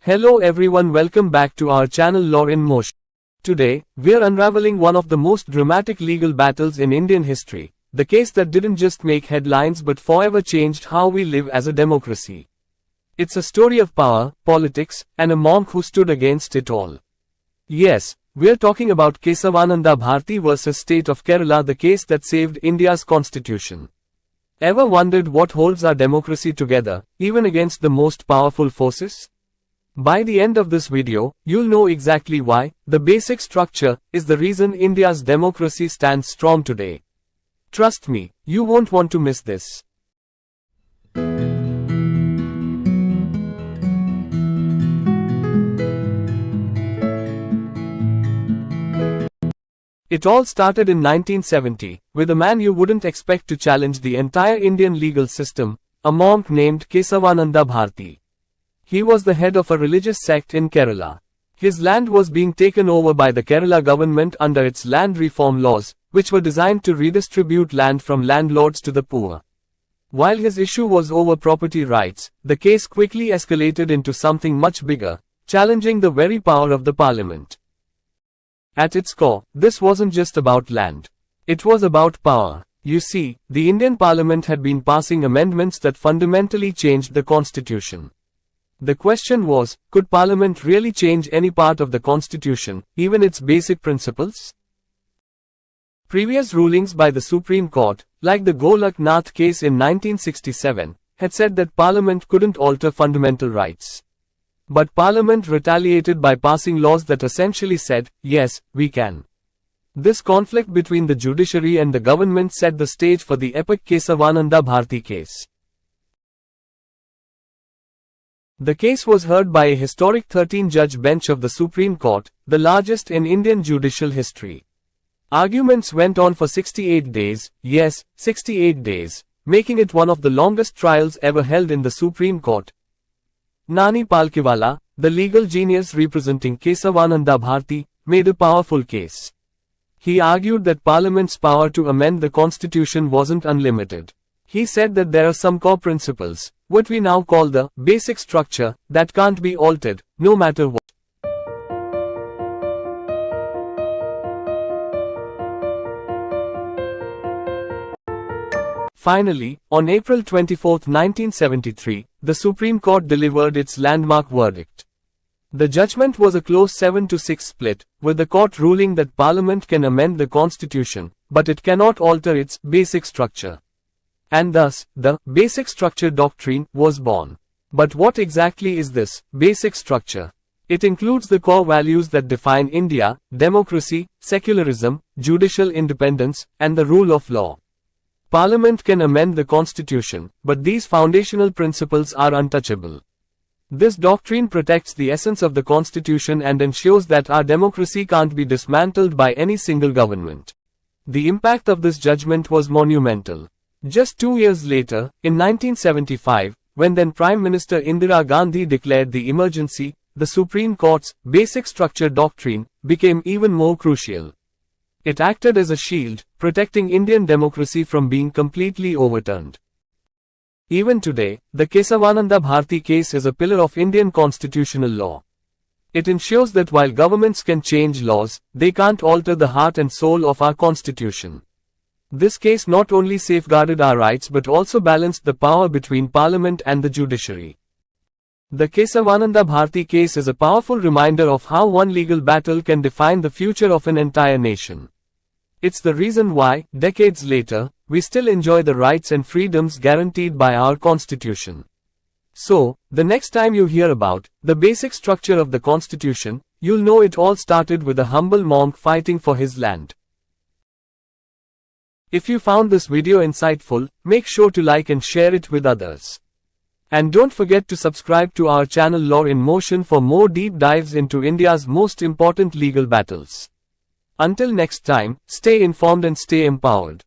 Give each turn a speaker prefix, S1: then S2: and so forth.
S1: Hello everyone, welcome back to our channel Law in Motion. Today, we're unraveling one of the most dramatic legal battles in Indian history, the case that didn't just make headlines but forever changed how we live as a democracy. It's a story of power, politics, and a monk who stood against it all. Yes, we're talking about Kesavananda Bharati vs. State of Kerala, the case that saved India's constitution. Ever wondered what holds our democracy together, even against the most powerful forces? By the end of this video, you'll know exactly why. The basic structure is the reason India's democracy stands strong today. Trust me, you won't want to miss this. It all started in 1970, with a man you wouldn't expect to challenge the entire Indian legal system, a monk named Kesavananda Bharati. He was the head of a religious sect in Kerala. His land was being taken over by the Kerala government under its land reform laws, which were designed to redistribute land from landlords to the poor. While his issue was over property rights, the case quickly escalated into something much bigger, challenging the very power of the parliament. At its core, this wasn't just about land. It was about power. You see, the Indian Parliament had been passing amendments that fundamentally changed the constitution. The question was, could Parliament really change any part of the constitution, even its basic principles? Previous rulings by the Supreme Court, like the Golak Nath case in 1967, had said that Parliament couldn't alter fundamental rights. But Parliament retaliated by passing laws that essentially said, yes, we can. This conflict between the judiciary and the government set the stage for the epic Kesavananda Bharati case. The case was heard by a historic 13-judge bench of the Supreme Court, the largest in Indian judicial history. Arguments went on for 68 days, yes, 68 days, making it one of the longest trials ever held in the Supreme Court. Nani Palkhivala, the legal genius representing Kesavananda Bharati, made a powerful case. He argued that Parliament's power to amend the constitution wasn't unlimited. He said that there are some core principles, what we now call the basic structure, that can't be altered, no matter what. Finally, on April 24, 1973, the Supreme Court delivered its landmark verdict. The judgment was a close 7-6 split, with the court ruling that Parliament can amend the constitution, but it cannot alter its basic structure. And thus, the Basic Structure Doctrine was born. But what exactly is this basic structure? It includes the core values that define India: democracy, secularism, judicial independence, and the rule of law. Parliament can amend the constitution, but these foundational principles are untouchable. This doctrine protects the essence of the constitution and ensures that our democracy can't be dismantled by any single government. The impact of this judgment was monumental. Just 2 years later, in 1975, when then Prime Minister Indira Gandhi declared the emergency, the Supreme Court's Basic Structure Doctrine became even more crucial. It acted as a shield, protecting Indian democracy from being completely overturned. Even today, the Kesavananda Bharati case is a pillar of Indian constitutional law. It ensures that while governments can change laws, they can't alter the heart and soul of our constitution. This case not only safeguarded our rights but also balanced the power between Parliament and the judiciary. The Kesavananda Bharati case is a powerful reminder of how one legal battle can define the future of an entire nation. It's the reason why, decades later, we still enjoy the rights and freedoms guaranteed by our constitution. So, the next time you hear about the basic structure of the constitution, you'll know it all started with a humble monk fighting for his land. If you found this video insightful, make sure to like and share it with others. And don't forget to subscribe to our channel Law in Motion for more deep dives into India's most important legal battles. Until next time, stay informed and stay empowered.